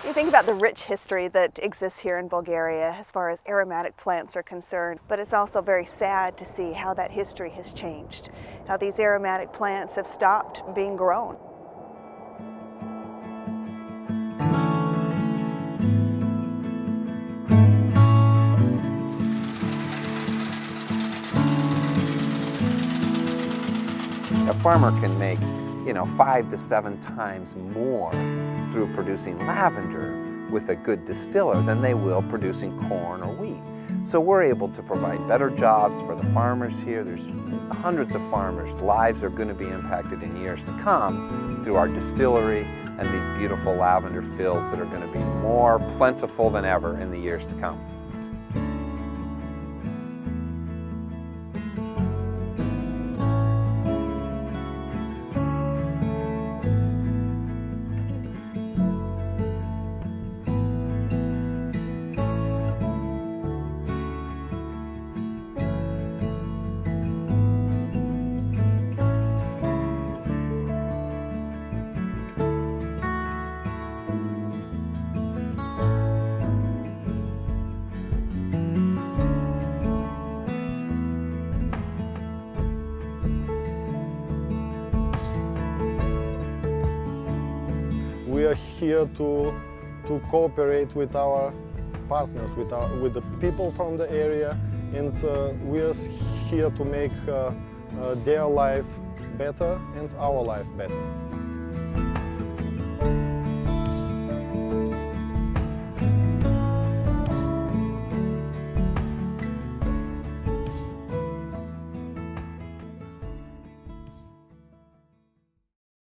You think about the rich history that exists here in Bulgaria as far as aromatic plants are concerned, but it's also very sad to see how that history has changed, how these aromatic plants have stopped being grown. A farmer can make, 5 to 7 times more through producing lavender with a good distiller than they will producing corn or wheat. So we're able to provide better jobs for the farmers here. There's hundreds of farmers' lives are going to be impacted in years to come through our distillery and these beautiful lavender fields that are going to be more plentiful than ever in the years to come. We are here to cooperate with our partners, with the people from the area, and we are here to make their life better and our life better.